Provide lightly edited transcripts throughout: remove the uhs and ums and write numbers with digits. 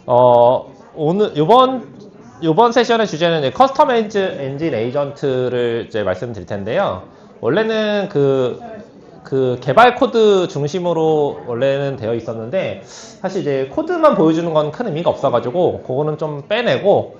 오늘 요번 세션의 주제는 이제 커스텀 엔진 에이전트를 이제 말씀드릴 텐데요. 원래는 그 개발 코드 중심으로 원래는 되어 있었는데 사실 이제 코드만 보여주는 건 큰 의미가 없어가지고 그거는 좀 빼내고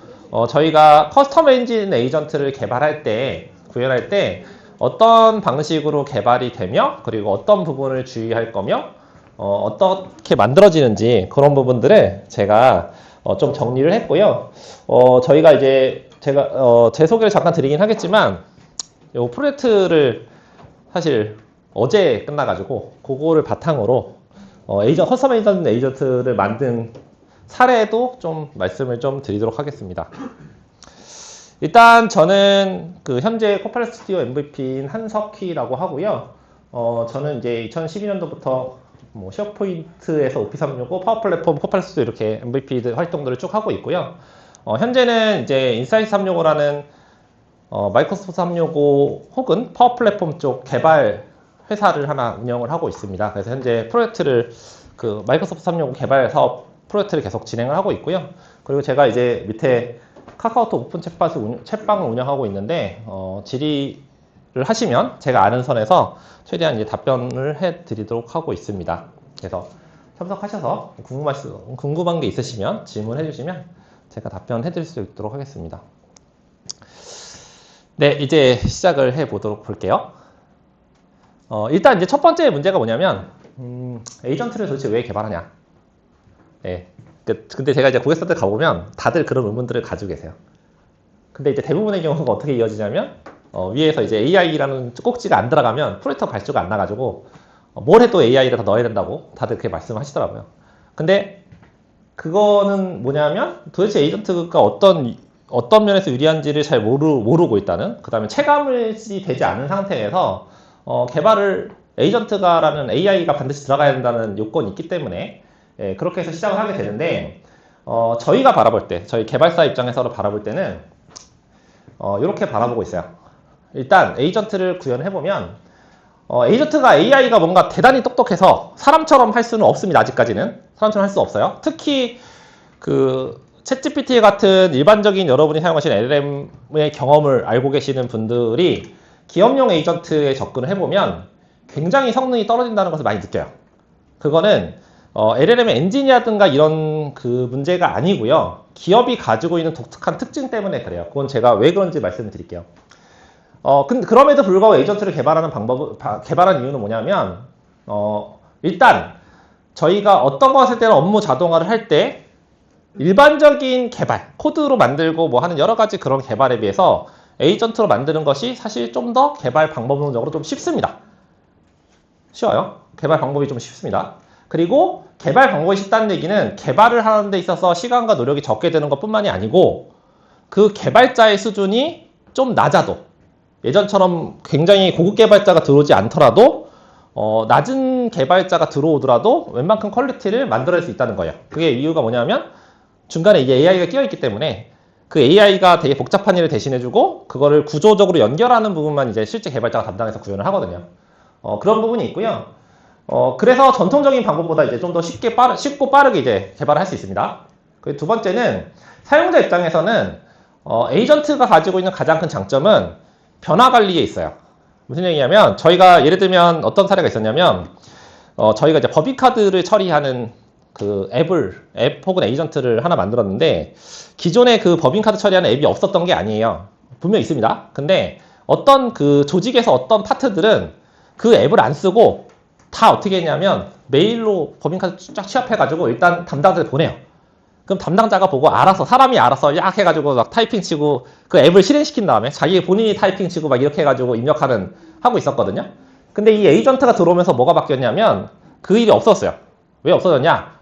저희가 커스텀 엔진 에이전트를 개발할 때 구현할 때 어떤 방식으로 개발이 되며 그리고 어떤 부분을 주의할 거며 어떻게 만들어지는지 그런 부분들을 제가 좀 정리를 했고요. 저희가 이제 제가 제 소개를 잠깐 드리긴 하겠지만 이 프로젝트를 사실 어제 끝나가지고 그거를 바탕으로 커스텀 에이전트를 만든 사례도 좀 말씀을 좀 드리도록 하겠습니다. 일단 저는 그 현재 코팔렛 스튜디오 MVP인 한석희라고 하고요. 저는 이제 2012년도부터 뭐 쉐어포인트에서 오피스 365, 파워 플랫폼, 코팔렛 스튜디오 이렇게 MVP 활동들을 쭉 하고 있고요. 현재는 이제 인사이트 365라는 마이크로소프트 365 혹은 파워 플랫폼 쪽 개발 회사를 하나 운영을 하고 있습니다. 그래서 현재 프로젝트를 그 마이크로소프트 365 개발 사업 프로젝트를 계속 진행을 하고 있고요. 그리고 제가 이제 밑에 카카오톡 오픈 챗방을 운영하고 있는데 질의를 하시면 제가 아는 선에서 최대한 이제 답변을 해드리도록 하고 있습니다. 그래서 참석하셔서 궁금한 게 있으시면 질문해 주시면 제가 답변해드릴 수 있도록 하겠습니다. 네, 이제 시작을 해보도록 볼게요. 일단 이제 첫 번째 문제가 뭐냐면 에이전트를 도대체 왜 개발하냐? 네, 근데 제가 이제 고객사들 가보면 다들 그런 의문들을 가지고 계세요. 근데 이제 대부분의 경우가 어떻게 이어지냐면 위에서 이제 AI라는 꼭지가 안 들어가면 프로젝터 발주가 안 나가지고 뭘 해도 AI를 다 넣어야 된다고 다들 그렇게 말씀하시더라고요. 근데 그거는 뭐냐면 도대체 에이전트가 어떤 면에서 유리한지를 잘 모르고 있다는, 그 다음에 체감이 되지 않은 상태에서 개발을 에이전트가라는 AI가 반드시 들어가야 된다는 요건이 있기 때문에 그렇게 해서 시작을 하게 되는데 저희가 바라볼 때, 저희 개발사 입장에서 바라볼 때는 이렇게 바라보고 있어요. 일단 에이전트를 구현해보면 에이전트가 AI가 뭔가 대단히 똑똑해서 사람처럼 할 수는 없습니다. 아직까지는 사람처럼 할 수 없어요. 특히 그 챗GPT 같은 일반적인 여러분이 사용하시는 LLM의 경험을 알고 계시는 분들이 기업용 에이전트에 접근을 해보면 굉장히 성능이 떨어진다는 것을 많이 느껴요. 그거는 LLM의 엔진이라든가 이런 그 문제가 아니고요. 기업이 가지고 있는 독특한 특징 때문에 그래요. 그건 제가 왜 그런지 말씀을 드릴게요. 그럼에도 불구하고 에이전트를 개발한 이유는 뭐냐면 일단 저희가 어떤 거 했을 때는 업무 자동화를 할 때 일반적인 개발, 코드로 만들고 뭐 하는 여러 가지 그런 개발에 비해서 에이전트로 만드는 것이 사실 좀 더 개발 방법론적으로 좀 쉽습니다. 쉬워요. 개발 방법이 좀 쉽습니다. 그리고 개발 방법이 쉽다는 얘기는 개발을 하는 데 있어서 시간과 노력이 적게 드는 것뿐만이 아니고 그 개발자의 수준이 좀 낮아도 예전처럼 굉장히 고급 개발자가 들어오지 않더라도 낮은 개발자가 들어오더라도 웬만큼 퀄리티를 만들어낼 수 있다는 거예요. 그게 이유가 뭐냐면 중간에 이게 AI가 끼어있기 때문에 그 AI가 되게 복잡한 일을 대신해주고 그거를 구조적으로 연결하는 부분만 이제 실제 개발자가 담당해서 구현을 하거든요. 그런 부분이 있고요. 그래서 전통적인 방법보다 이제 좀 더 쉽고 빠르게 이제 개발을 할 수 있습니다. 그리고 두 번째는 사용자 입장에서는 에이전트가 가지고 있는 가장 큰 장점은 변화 관리에 있어요. 무슨 얘기냐면 저희가 예를 들면 어떤 사례가 있었냐면 저희가 이제 법인카드를 처리하는 그 앱 혹은 에이전트를 하나 만들었는데 기존에 그 법인카드 처리하는 앱이 없었던 게 아니에요. 분명 있습니다. 근데 어떤 그 조직에서 어떤 파트들은 그 앱을 안 쓰고 다 어떻게 했냐면 메일로 법인카드 쫙 취합해가지고 일단 담당자를 보내요. 그럼 담당자가 보고 사람이 알아서 약 해가지고 막 타이핑 치고 그 앱을 실행시킨 다음에 자기 본인이 타이핑 치고 막 이렇게 해가지고 하고 있었거든요. 근데 이 에이전트가 들어오면서 뭐가 바뀌었냐면 그 일이 없었어요. 왜 없어졌냐?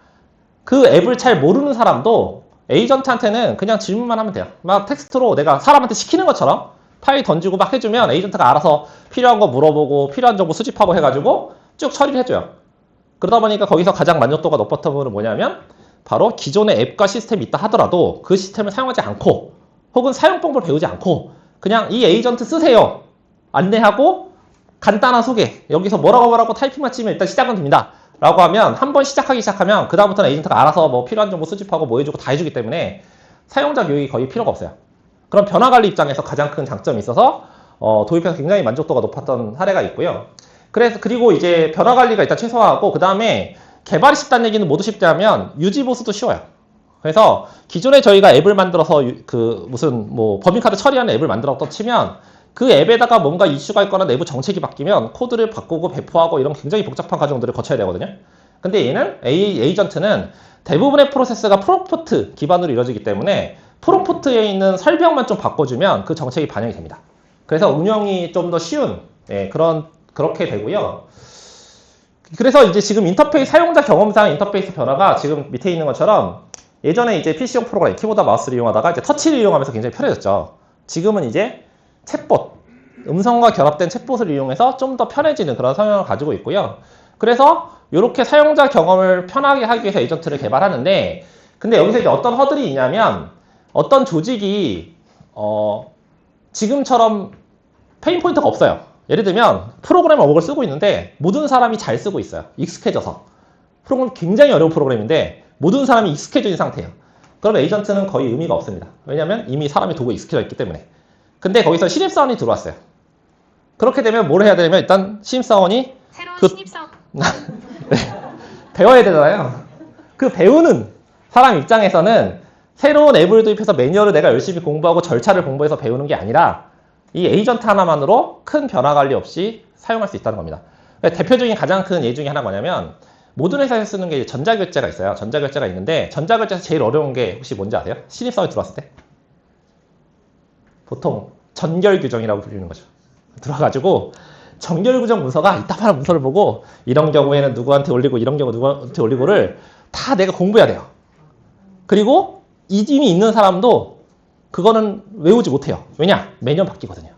그 앱을 잘 모르는 사람도 에이전트한테는 그냥 질문만 하면 돼요. 막 텍스트로 내가 사람한테 시키는 것처럼 파일 던지고 막 해주면 에이전트가 알아서 필요한 거 물어보고 필요한 정보 수집하고 해가지고 쭉 처리를 해줘요. 그러다 보니까 거기서 가장 만족도가 높았던 부분은 뭐냐면 바로 기존의 앱과 시스템이 있다 하더라도 그 시스템을 사용하지 않고 혹은 사용 방법을 배우지 않고 그냥 이 에이전트 쓰세요 안내하고 간단한 소개 여기서 뭐라고 타이핑만 치면 일단 시작은 됩니다 라고 하면 한 번 시작하면 그 다음부터는 에이전트가 알아서 뭐 필요한 정보 수집하고 뭐 해주고 다 해주기 때문에 사용자 교육이 거의 필요가 없어요. 그럼 변화 관리 입장에서 가장 큰 장점이 있어서 도입해서 굉장히 만족도가 높았던 사례가 있고요. 그리고 이제 변화 관리가 일단 최소화하고 그 다음에 개발이 쉽다는 얘기는 모두 쉽게 하면 유지 보수도 쉬워요. 그래서 기존에 저희가 앱을 만들어서 무슨 뭐 법인카드 처리하는 앱을 만들었다 치면 그 앱에다가 뭔가 이슈가 있거나 내부 정책이 바뀌면 코드를 바꾸고 배포하고 이런 굉장히 복잡한 과정들을 거쳐야 되거든요. 근데 얘는 에이전트는 대부분의 프로세스가 프롬프트 기반으로 이루어지기 때문에 프롬프트에 있는 설명만 좀 바꿔주면 그 정책이 반영이 됩니다. 그래서 운영이 좀 더 쉬운 그렇게 되고요. 그래서 이제 지금 인터페이스 사용자 경험상 인터페이스 변화가 지금 밑에 있는 것처럼 예전에 이제 PC용 프로그램 키보드 마우스를 이용하다가 이제 터치를 이용하면서 굉장히 편해졌죠. 지금은 이제 챗봇, 음성과 결합된 챗봇을 이용해서 좀 더 편해지는 그런 성향을 가지고 있고요. 그래서 이렇게 사용자 경험을 편하게 하기 위해서 에이전트를 개발하는데, 근데 여기서 이제 어떤 허들이 있냐면 어떤 조직이 지금처럼 페인 포인트가 없어요. 예를 들면 프로그램 어복을 쓰고 있는데 모든 사람이 잘 쓰고 있어요. 익숙해져서. 프로그램 굉장히 어려운 프로그램인데 모든 사람이 익숙해진 상태예요. 그럼 에이전트는 거의 의미가 없습니다. 왜냐하면 이미 사람이 도구에 익숙해져 있기 때문에. 근데 거기서 신입사원이 들어왔어요. 그렇게 되면 뭘 해야 되냐면 일단 신입사원이 새로운 신입사원 네, 배워야 되잖아요. 그 배우는 사람 입장에서는 새로운 앱을 도입해서 매뉴얼을 내가 열심히 공부하고 절차를 공부해서 배우는 게 아니라 이 에이전트 하나만으로 큰 변화 관리 없이 사용할 수 있다는 겁니다. 대표적인 가장 큰 예 중에 하나가 뭐냐면 모든 회사에서 쓰는 게 전자결제가 있어요. 전자결제가 있는데 전자결제에서 제일 어려운 게 혹시 뭔지 아세요? 신입사원이 들어왔을 때 보통 전결규정이라고 불리는 거죠. 들어가지고 전결규정 문서가 이따만한 문서를 보고 이런 경우에는 누구한테 올리고 이런 경우 누구한테 올리고를 다 내가 공부해야 돼요. 그리고 이미 있는 사람도 그거는 외우지 못해요. 왜냐? 매년 바뀌거든요.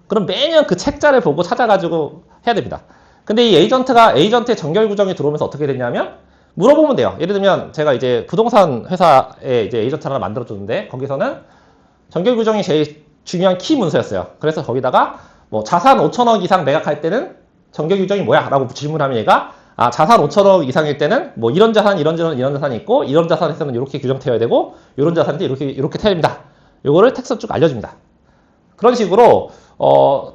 그럼 매년 그 책자를 보고 찾아가지고 해야 됩니다. 근데 이 에이전트의 정결 규정이 들어오면서 어떻게 됐냐면 물어보면 돼요. 예를 들면 제가 이제 부동산 회사에 이제 에이전트 하나 만들어줬는데 거기서는 정결 규정이 제일 중요한 키 문서였어요. 그래서 거기다가 뭐 자산 5천억 이상 매각할 때는 정결 규정이 뭐야? 라고 질문하면 얘가 자산 5천억 이상일 때는 뭐 이런 자산이 있고 이런 자산에서는 이렇게 규정되어야 되고 이런 자산인데 이렇게 되어야 됩니다. 요거를 텍스트 쭉 알려줍니다. 그런 식으로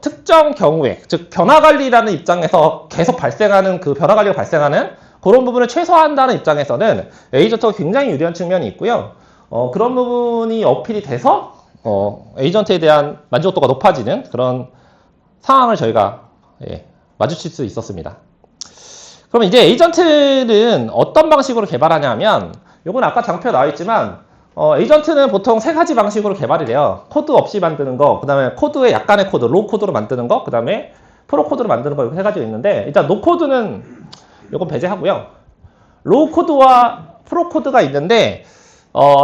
특정 경우에 즉 변화 관리라는 입장에서 계속 발생하는 그 변화 관리가 발생하는 그런 부분을 최소화한다는 입장에서는 에이전트가 굉장히 유리한 측면이 있고요. 그런 부분이 어필이 돼서 에이전트에 대한 만족도가 높아지는 그런 상황을 저희가 마주칠 수 있었습니다. 그럼 이제 에이전트는 어떤 방식으로 개발하냐면 이건 아까 장표에 나와 있지만 에이전트는 보통 세 가지 방식으로 개발이 돼요. 코드 없이 만드는 거, 그 다음에 코드에 약간의 코드, 로우 코드로 만드는 거, 그 다음에 프로 코드로 만드는 거 이렇게 세 가지가 있는데 일단 노 코드는 이건 배제하고요. 로우 코드와 프로 코드가 있는데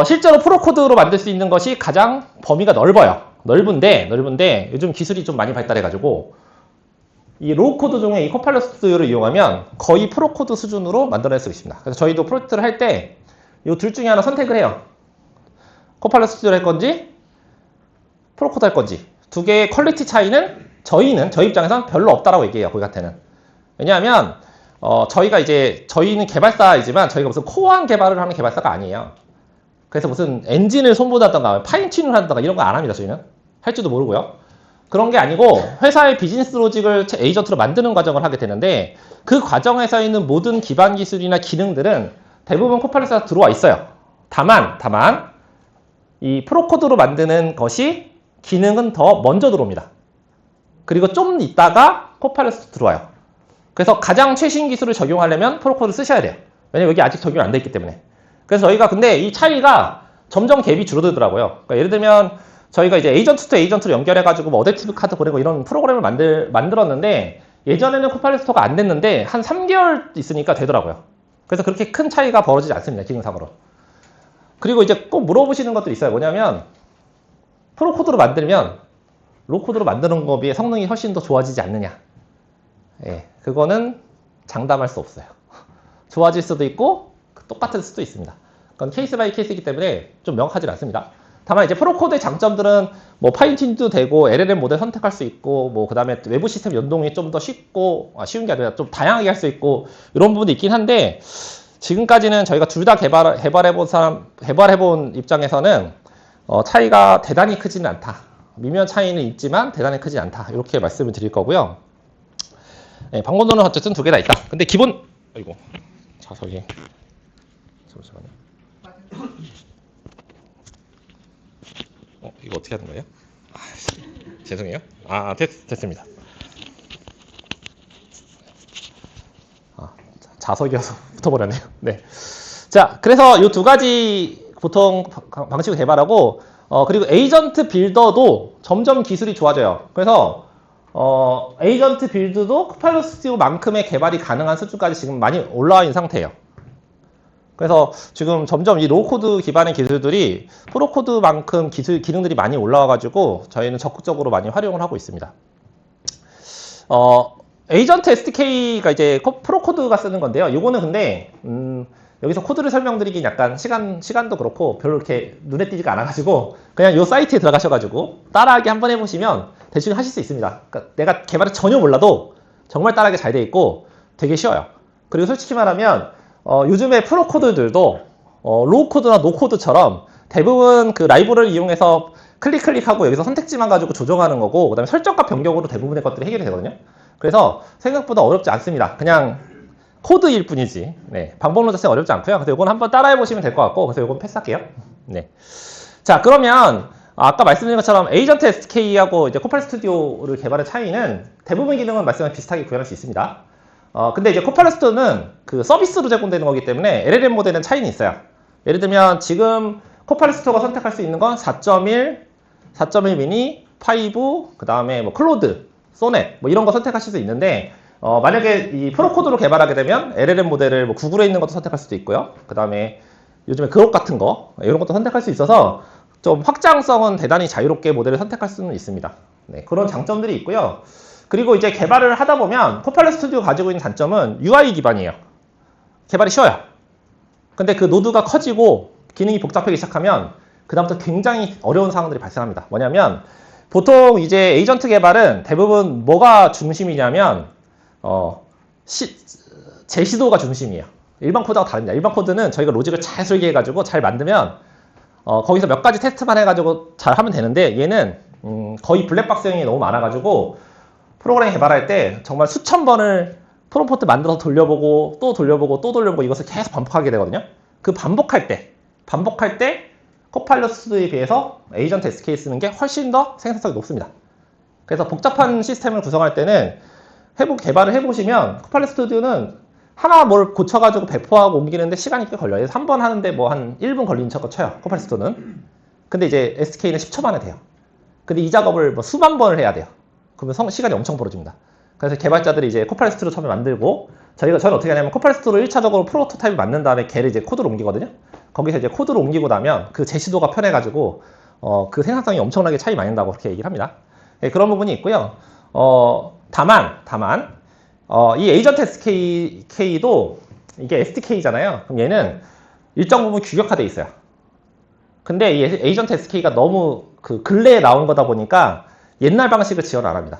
실제로 프로 코드로 만들 수 있는 것이 가장 범위가 넓어요. 넓은데 요즘 기술이 좀 많이 발달해가지고 이 로우 코드 중에 이 코파일럿 스튜디오를 이용하면 거의 프로 코드 수준으로 만들어낼 수 있습니다. 그래서 저희도 프로젝트를 할 때 이 둘 중에 하나 선택을 해요. 코파일럿 스튜디오를 할 건지 프로 코드 할 건지 두 개의 퀄리티 차이는 저희 입장에서는 별로 없다라고 얘기해요. 거기한테는. 왜냐하면 저희는 개발사이지만 저희가 무슨 코어한 개발을 하는 개발사가 아니에요. 그래서 무슨 엔진을 손보다던가 파인튜닝을 한다던가 이런 거 안 합니다. 저희는 할 줄도 모르고요. 그런 게 아니고 회사의 비즈니스 로직을 에이전트로 만드는 과정을 하게 되는데 그 과정에서 있는 모든 기반 기술이나 기능들은 대부분 코파일럿에 들어와 있어요. 다만 이 프로코드로 만드는 것이 기능은 더 먼저 들어옵니다. 그리고 좀 있다가 코파일럿에 들어와요. 그래서 가장 최신 기술을 적용하려면 프로코드 쓰셔야 돼요. 왜냐면 여기 아직 적용 안 돼 있기 때문에. 그래서 저희가 근데 이 차이가 점점 갭이 줄어들더라고요. 그러니까 예를 들면 저희가 이제 에이전트 투 에이전트로 연결해가지고 뭐 어댑티브 카드 보내고 이런 프로그램을 만들었는데 예전에는 코파일럿 스토어가 안 됐는데 한 3개월 있으니까 되더라고요. 그래서 그렇게 큰 차이가 벌어지지 않습니다. 기능상으로. 그리고 이제 꼭 물어보시는 것들이 있어요. 뭐냐면 프로 코드로 만들면 로우 코드로 만드는 거에 비해 성능이 훨씬 더 좋아지지 않느냐. 그거는 장담할 수 없어요. 좋아질 수도 있고 똑같을 수도 있습니다. 그건 케이스 바이 케이스이기 때문에 좀 명확하지 않습니다. 다만 이제 프로코드의 장점들은 뭐 파인튠도 되고 LLM 모델 선택할 수 있고 뭐 그다음에 외부 시스템 연동이 좀 더 쉽고 쉬운 게 아니라 좀 다양하게 할 수 있고 이런 부분도 있긴 한데 지금까지는 저희가 둘 다 개발해본 입장에서는 차이가 대단히 크지는 않다. 미묘한 차이는 있지만 대단히 크지 않다. 이렇게 말씀을 드릴 거고요. 네, 방법론은 어쨌든 두 개 다 있다. 근데 기본 아이고 자석이 잠시만요. 이거 어떻게 하는 거예요? 죄송해요. 됐습니다. 자석이어서 붙어버렸네요. 네. 자, 그래서 이 두 가지 보통 방식을 개발하고, 그리고 에이전트 빌더도 점점 기술이 좋아져요. 그래서, 에이전트 빌드도 코파일럿 스튜디오만큼의 개발이 가능한 수준까지 지금 많이 올라와 있는 상태예요. 그래서 지금 점점 이 로우코드 기반의 기술들이 프로코드만큼 기능들이 많이 올라와가지고 저희는 적극적으로 많이 활용을 하고 있습니다. 에이전트 SDK가 이제 프로코드가 쓰는 건데요. 이거는 근데 여기서 코드를 설명드리긴 약간 시간도 그렇고 별로 이렇게 눈에 띄지가 않아가지고 그냥 이 사이트에 들어가셔가지고 따라하기 한번 해보시면 대충 하실 수 있습니다. 그러니까 내가 개발을 전혀 몰라도 정말 따라하기 잘 돼 있고 되게 쉬워요. 그리고 솔직히 말하면 요즘에 프로코드들도 로우코드나 노코드처럼 대부분 그 라이브러리를 이용해서 클릭하고 여기서 선택지만 가지고 조정하는 거고 그 다음에 설정값 변경으로 대부분의 것들이 해결이 되거든요. 그래서 생각보다 어렵지 않습니다. 그냥 코드일 뿐이지. 네, 방법론 자체는 어렵지 않고요. 그래서 이건 한번 따라해 보시면 될 것 같고 그래서 이건 패스할게요. 네. 자, 그러면 아까 말씀드린 것처럼 에이전트 SK하고 이제 코파일럿 스튜디오를 개발한 차이는 대부분 기능은 말씀을 비슷하게 구현할 수 있습니다. 근데 이제 코파일럿 스튜디오는 그 서비스로 제공되는 거기 때문에 LLM 모델은 차이는 있어요. 예를 들면 지금 코파일럿 스튜디오가 선택할 수 있는 건 4.1, 4.1 미니, 5, 그 다음에 뭐 클로드, 소넷 뭐 이런 거 선택하실 수 있는데 만약에 이 프로코드로 개발하게 되면 LLM 모델을 뭐 구글에 있는 것도 선택할 수도 있고요. 그 다음에 요즘에 그룹 같은 거 이런 것도 선택할 수 있어서 좀 확장성은 대단히 자유롭게 모델을 선택할 수는 있습니다. 네, 그런 장점들이 있고요. 그리고 이제 개발을 하다 보면 코파일럿 스튜디오 가지고 있는 단점은 UI 기반이에요. 개발이 쉬워요. 근데 그 노드가 커지고 기능이 복잡하기 시작하면 그다음부터 굉장히 어려운 상황들이 발생합니다. 뭐냐면 보통 이제 에이전트 개발은 대부분 뭐가 중심이냐면 제시도가 중심이에요. 일반 코드하고 다릅니다. 일반 코드는 저희가 로직을 잘 설계해가지고 잘 만들면 거기서 몇 가지 테스트만 해가지고 잘 하면 되는데 얘는 거의 블랙박스형이 너무 많아가지고 프로그램 개발할 때 정말 수천 번을 프롬프트 만들어서 돌려보고 또 돌려보고 또 돌려보고 이것을 계속 반복하게 되거든요. 그 반복할 때 코파일럿 스튜디오에 비해서 에이전트 SK 쓰는 게 훨씬 더 생산성이 높습니다. 그래서 복잡한 시스템을 구성할 때는 개발을 해보시면 코파일럿 스튜디오는 하나 뭘 고쳐가지고 배포하고 옮기는데 시간이 꽤 걸려요. 그래서 한 번 하는데 뭐 한 1분 걸리는 척 쳐요. 코파일럿 스튜디오는. 근데 이제 SK는 10초 만에 돼요. 근데 이 작업을 뭐 수만 번을 해야 돼요. 그러면 시간이 엄청 벌어집니다. 그래서 개발자들이 이제 코파일럿 스튜디오 처음에 만들고 저는 어떻게 하냐면 코파일럿 스튜디오를 1차적으로 프로토타입을 만든 다음에 걔를 이제 코드로 옮기거든요. 거기서 이제 코드로 옮기고 나면 그 제시도가 편해가지고 그 생산성이 엄청나게 차이 많이 난다고 그렇게 얘기를 합니다. 네, 그런 부분이 있고요. 다만 이 에이전트 SK도 이게 SDK잖아요. 그럼 얘는 일정 부분 규격화되어 있어요. 근데 이 에이전트 SK가 너무 그 근래에 나온 거다 보니까 옛날 방식을 지원 안 합니다.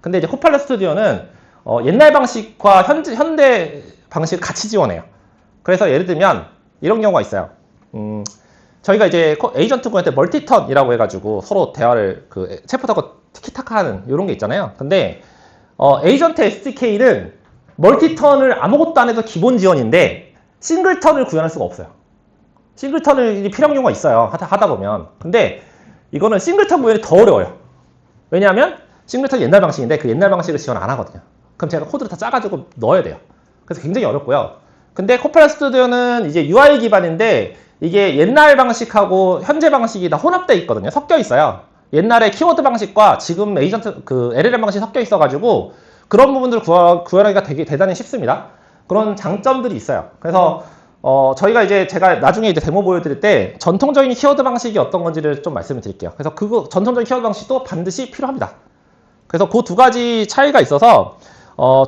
근데 이제 코파일럿 스튜디오는 옛날 방식과 현대 방식을 같이 지원해요. 그래서 예를 들면 이런 경우가 있어요. 저희가 이제 에이전트 구할 때 멀티턴이라고 해가지고 서로 대화를 챗봇하고 티키타카 하는 이런 게 있잖아요. 근데 에이전트 SDK는 멀티턴을 아무것도 안 해도 기본 지원인데 싱글턴을 구현할 수가 없어요. 싱글턴이 필요한 경우가 있어요. 하다 보면. 근데 이거는 싱글턴 구현이 더 어려워요. 왜냐하면 싱글턴이 옛날 방식인데 그 옛날 방식을 지원 안 하거든요. 그럼 제가 코드를 다 짜가지고 넣어야 돼요. 그래서 굉장히 어렵고요. 근데 코파일럿 스튜디오는 이제 UI 기반인데 이게 옛날 방식하고 현재 방식이 다 혼합되어 있거든요. 섞여 있어요. 옛날에 키워드 방식과 지금 에이전트 LLM 방식이 섞여 있어가지고 그런 부분들을 구현하기가 되게 대단히 쉽습니다. 그런 장점들이 있어요. 그래서 저희가 이제 제가 나중에 이제 데모 보여드릴 때 전통적인 키워드 방식이 어떤 건지를 좀 말씀을 드릴게요. 그래서 전통적인 키워드 방식도 반드시 필요합니다. 그래서 그 두 가지 차이가 있어서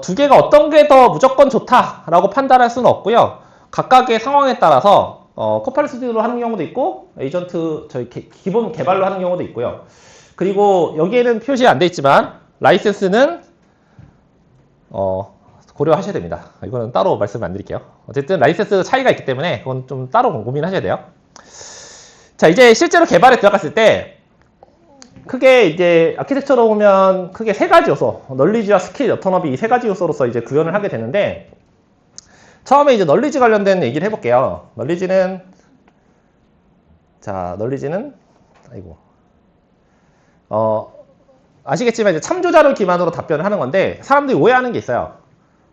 두 개가 어떤 게 더 무조건 좋다라고 판단할 수는 없고요. 각각의 상황에 따라서 코팔 스튜디오로 하는 경우도 있고 에이전트 저희 기본 개발로 하는 경우도 있고요. 그리고 여기에는 표시 안 돼 있지만 라이센스는 고려하셔야 됩니다. 이거는 따로 말씀 안 드릴게요. 어쨌든 라이센스 차이가 있기 때문에 그건 좀 따로 고민하셔야 돼요. 자, 이제 실제로 개발에 들어갔을 때 크게 이제 아키텍처로 보면 크게 세 가지 요소, 널리지와 스킬, 어터너비 이 세 가지 요소로서 이제 구현을 하게 되는데, 처음에 이제 널리지 관련된 얘기를 해볼게요. 널리지는 아시겠지만 이제 참조자를 기반으로 답변을 하는 건데, 사람들이 오해하는 게 있어요.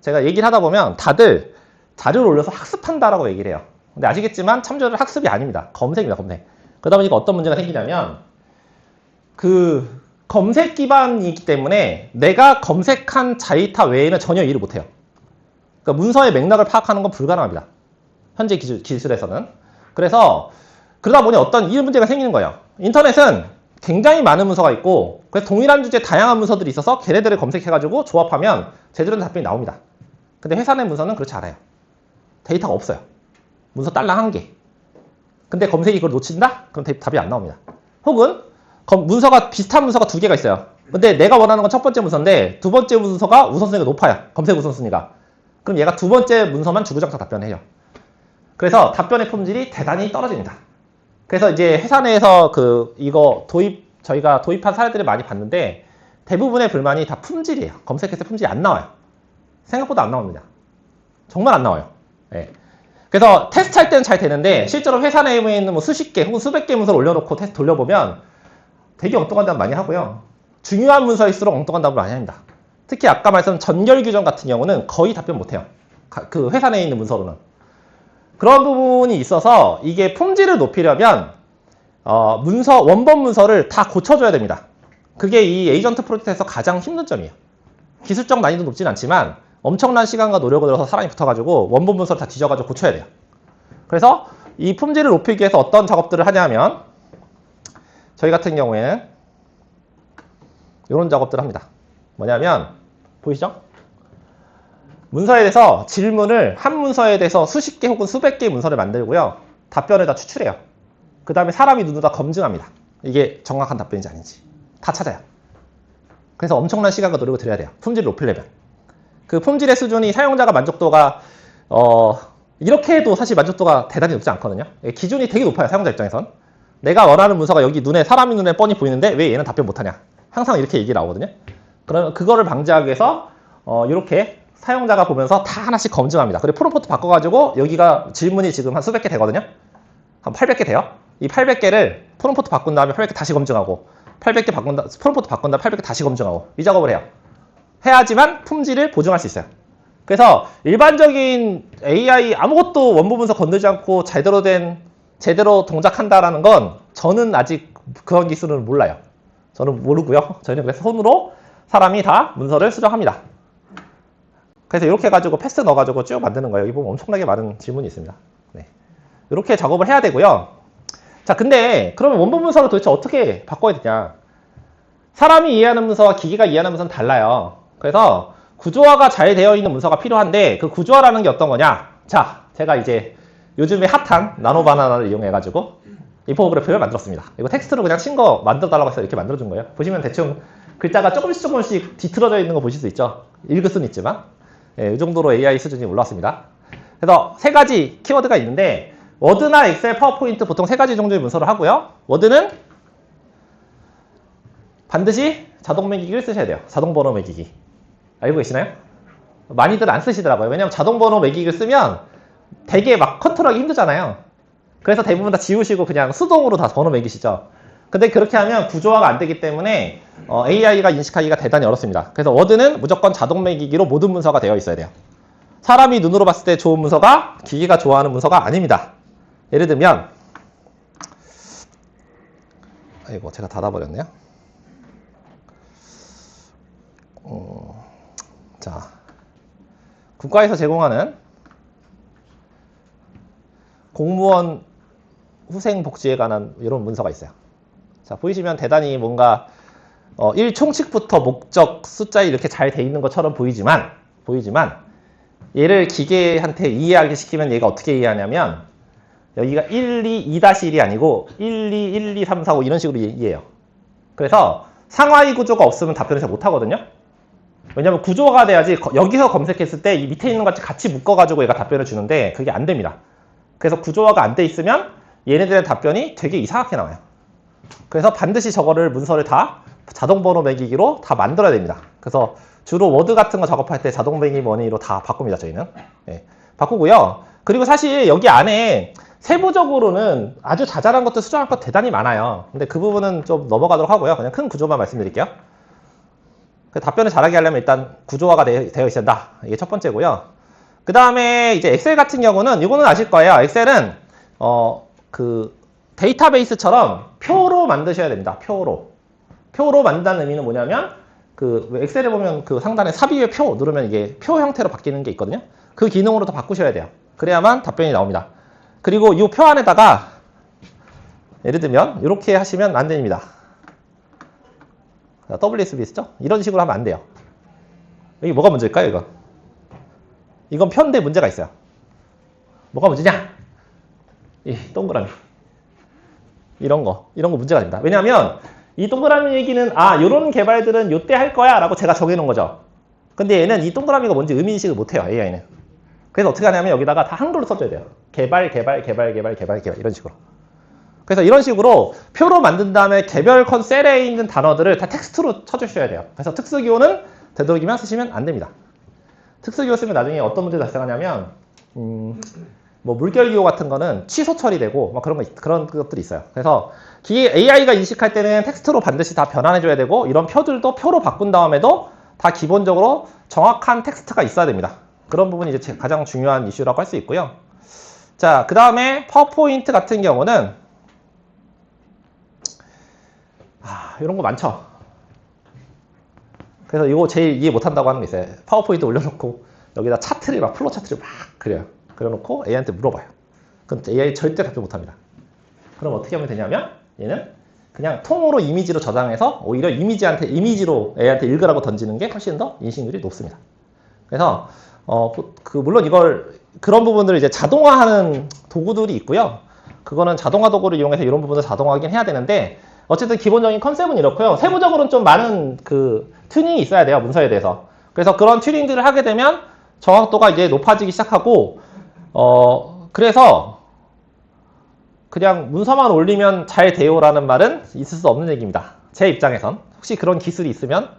제가 얘기를 하다 보면 다들 자료를 올려서 학습한다라고 얘기를 해요. 근데 아시겠지만 참조자는 학습이 아닙니다. 검색입니다, 검색. 그러다 보니까 어떤 문제가 생기냐면, 그 검색 기반이기 때문에 내가 검색한 데이터 외에는 전혀 이해를 못해요. 그러니까 문서의 맥락을 파악하는 건 불가능합니다. 현재 기술에서는. 그래서 그러다 보니 어떤 이 문제가 생기는 거예요. 인터넷은 굉장히 많은 문서가 있고, 그래서 동일한 주제에 다양한 문서들이 있어서 걔네들을 검색해가지고 조합하면 제대로 된 답변이 나옵니다. 근데 회사 내 문서는 그렇지 않아요. 데이터가 없어요. 문서 딸랑 한 개. 근데 검색이 그걸 놓친다? 그럼 답이 안 나옵니다. 혹은 문서가 비슷한 문서가 두 개가 있어요. 근데 내가 원하는 건 첫 번째 문서인데 두 번째 문서가 우선순위가 높아요. 검색 우선순위가. 그럼 얘가 두 번째 문서만 주구장창 답변해요. 그래서 답변의 품질이 대단히 떨어집니다. 그래서 이제 회사 내에서 저희가 도입한 사례들을 많이 봤는데 대부분의 불만이 다 품질이에요. 검색했을 때 품질이 안 나와요. 생각보다 안 나옵니다. 정말 안 나와요. 네. 그래서 테스트 할 때는 잘 되는데 실제로 회사 내에 있는 뭐 수십 개 혹은 수백 개 문서를 올려놓고 테스트 돌려보면 되게 엉뚱한 답 많이 하고요. 중요한 문서일수록 엉뚱한 답을 많이 합니다. 특히 아까 말씀드린 전결 규정 같은 경우는 거의 답변 못해요. 그 회사 내에 있는 문서로는. 그런 부분이 있어서 이게 품질을 높이려면 원본 문서를 다 고쳐줘야 됩니다. 그게 이 에이전트 프로젝트에서 가장 힘든 점이에요. 기술적 난이도 높진 않지만 엄청난 시간과 노력을 들여서 사람이 붙어가지고 원본 문서를 다 뒤져가지고 고쳐야 돼요. 그래서 이 품질을 높이기 위해서 어떤 작업들을 하냐면 저희 같은 경우에는 이런 작업들을 합니다. 뭐냐면 보이시죠? 문서에 대해서 질문을 한 문서에 대해서 수십 개 혹은 수백 개의 문서를 만들고요. 답변을 다 추출해요. 그 다음에 사람이 눈으로 다 검증합니다. 이게 정확한 답변인지 아닌지 다 찾아요. 그래서 엄청난 시간과 노력을 들여야 돼요. 품질을 높이려면. 그 품질의 수준이 사용자가 만족도가 이렇게 해도 사실 만족도가 대단히 높지 않거든요. 기준이 되게 높아요. 사용자 입장에선. 내가 원하는 문서가 여기 사람의 눈에 뻔히 보이는데 왜 얘는 답변 못하냐. 항상 이렇게 얘기 나오거든요. 그러면 그거를 방지하기 위해서 이렇게 사용자가 보면서 다 하나씩 검증합니다. 그리고 프롬프트 바꿔가지고 여기가 질문이 지금 한 수백 개 되거든요. 한 800개 돼요. 이 800개를 프롬프트 바꾼 다음에 800개 다시 검증하고 800개 프롬프트 바꾼 다음에 800개 다시 검증하고 이 작업을 해요. 해야지만 품질을 보증할 수 있어요. 그래서 일반적인 AI 아무것도 원본 문서 건들지 않고 제대로 동작한다라는 건 저는 아직 그런 기술은 몰라요. 저는 모르고요. 저희는 그래서 손으로 사람이 다 문서를 수정합니다. 그래서 이렇게 해가지고 패스 넣어가지고 쭉 만드는 거예요. 여기 보면 엄청나게 많은 질문이 있습니다. 네. 이렇게 작업을 해야 되고요. 자, 근데 그러면 원본 문서를 도대체 어떻게 바꿔야 되냐? 사람이 이해하는 문서와 기계가 이해하는 문서는 달라요. 그래서 구조화가 잘 되어 있는 문서가 필요한데 그 구조화라는 게 어떤 거냐? 자, 제가 이제 요즘에 핫한 나노바나나를 이용해가지고 인포그래프를 만들었습니다. 이거 텍스트로 그냥 친 거 만들어달라고 해서 이렇게 만들어준 거예요. 보시면 대충 글자가 조금씩 뒤틀어져 있는 거 보실 수 있죠. 읽을 수는 있지만 이 정도로 AI 수준이 올라왔습니다. 그래서 세 가지 키워드가 있는데 워드나 엑셀, 파워포인트 보통 세 가지 정도의 문서를 하고요. 워드는 반드시 자동 매기기를 쓰셔야 돼요. 자동 번호 매기기. 알고 계시나요? 많이들 안 쓰시더라고요. 왜냐면 자동 번호 매기기를 쓰면 되게 막 컨트롤하기 힘들잖아요. 그래서 대부분 다 지우시고 그냥 수동으로 다 번호 매기시죠. 근데 그렇게 하면 구조화가 안 되기 때문에 AI가 인식하기가 대단히 어렵습니다. 그래서 워드는 무조건 자동 매기기로 모든 문서가 되어 있어야 돼요. 사람이 눈으로 봤을 때 좋은 문서가 기계가 좋아하는 문서가 아닙니다. 예를 들면 아이고 제가 닫아버렸네요. 자, 국가에서 제공하는 공무원 후생 복지에 관한 이런 문서가 있어요. 자, 보이시면 대단히 뭔가 1총칙부터 목적, 숫자 이렇게 잘 돼 있는 것처럼 보이지만 얘를 기계한테 이해하게 시키면 얘가 어떻게 이해하냐면 여기가 1, 2, 2-1이 아니고 1, 2, 1, 2, 3, 4, 5 이런 식으로 이해해요. 그래서 상하이 구조가 없으면 답변을 잘 못하거든요. 왜냐면 구조가 돼야지 여기서 검색했을 때 이 밑에 있는 것 같이 묶어가지고 얘가 답변을 주는데 그게 안 됩니다. 그래서 구조화가 안 돼 있으면 얘네들의 답변이 되게 이상하게 나와요. 그래서 반드시 저거를 문서를 다 자동 번호 매기기로 다 만들어야 됩니다. 그래서 주로 워드 같은 거 작업할 때 자동 매기 머니로 다 바꿉니다, 저희는. 네, 바꾸고요. 그리고 사실 여기 안에 세부적으로는 아주 자잘한 것도 수정할 것 대단히 많아요. 근데 그 부분은 좀 넘어가도록 하고요. 그냥 큰 구조만 말씀드릴게요. 답변을 잘하게 하려면 일단 구조화가 되어 있어야 한다. 이게 첫 번째고요. 그 다음에 이제 엑셀 같은 경우는 이거는 아실 거예요. 엑셀은 그 데이터베이스처럼 표로 만드셔야 됩니다. 표로 만든다는 의미는 뭐냐면 그 엑셀에 보면 그 상단에 삽입의 표 누르면 이게 표 형태로 바뀌는 게 있거든요. 그 기능으로 더 바꾸셔야 돼요. 그래야만 답변이 나옵니다. 그리고 이 표 안에다가 예를 들면 이렇게 하시면 안 됩니다. WSB 있죠? 이런 식으로 하면 안 돼요. 여기 뭐가 문제일까요, 이건? 이건 표인데 문제가 있어요. 뭐가 문제냐? 이 동그라미. 이런 거 문제가 됩니다. 왜냐하면 이 동그라미 얘기는 요런 개발들은 요때 할 거야 라고 제가 정해놓은 거죠. 근데 얘는 이 동그라미가 뭔지 의미인식을 못해요, AI는. 그래서 어떻게 하냐면 여기다가 다 한글로 써줘야 돼요. 개발 이런 식으로. 그래서 이런 식으로 표로 만든 다음에 개별 셀에 있는 단어들을 다 텍스트로 쳐주셔야 돼요. 그래서 특수기호는 되도록이면 쓰시면 안 됩니다. 특수기호 쓰면 나중에 어떤 문제가 발생하냐면 뭐 물결기호 같은 거는 취소 처리되고 막 그런 것들이 있어요. 그래서 AI가 인식할 때는 텍스트로 반드시 다 변환해줘야 되고 이런 표들도 표로 바꾼 다음에도 다 기본적으로 정확한 텍스트가 있어야 됩니다. 그런 부분이 이제 가장 중요한 이슈라고 할 수 있고요. 자, 그 다음에 파워포인트 같은 경우는 이런 거 많죠. 그래서 이거 제일 이해 못한다고 하는 게 있어요. 파워포인트 올려놓고 여기다 차트를 플로 차트를 막 그려요. 그려놓고 AI한테 물어봐요. 그럼 AI 절대 답변 못합니다. 그럼 어떻게 하면 되냐면 얘는 그냥 통으로 이미지로 저장해서 오히려 이미지로 AI한테 읽으라고 던지는 게 훨씬 더 인식률이 높습니다. 그래서 물론 그런 부분들을 이제 자동화하는 도구들이 있고요. 그거는 자동화 도구를 이용해서 이런 부분을 자동화하긴 해야 되는데 어쨌든 기본적인 컨셉은 이렇고요. 세부적으로는 좀 많은 그 튜닝이 있어야 돼요, 문서에 대해서. 그래서 그런 튜닝들을 하게 되면 정확도가 이제 높아지기 시작하고 그래서 그냥 문서만 올리면 잘 돼요라는 말은 있을 수 없는 얘기입니다. 제 입장에선. 혹시 그런 기술이 있으면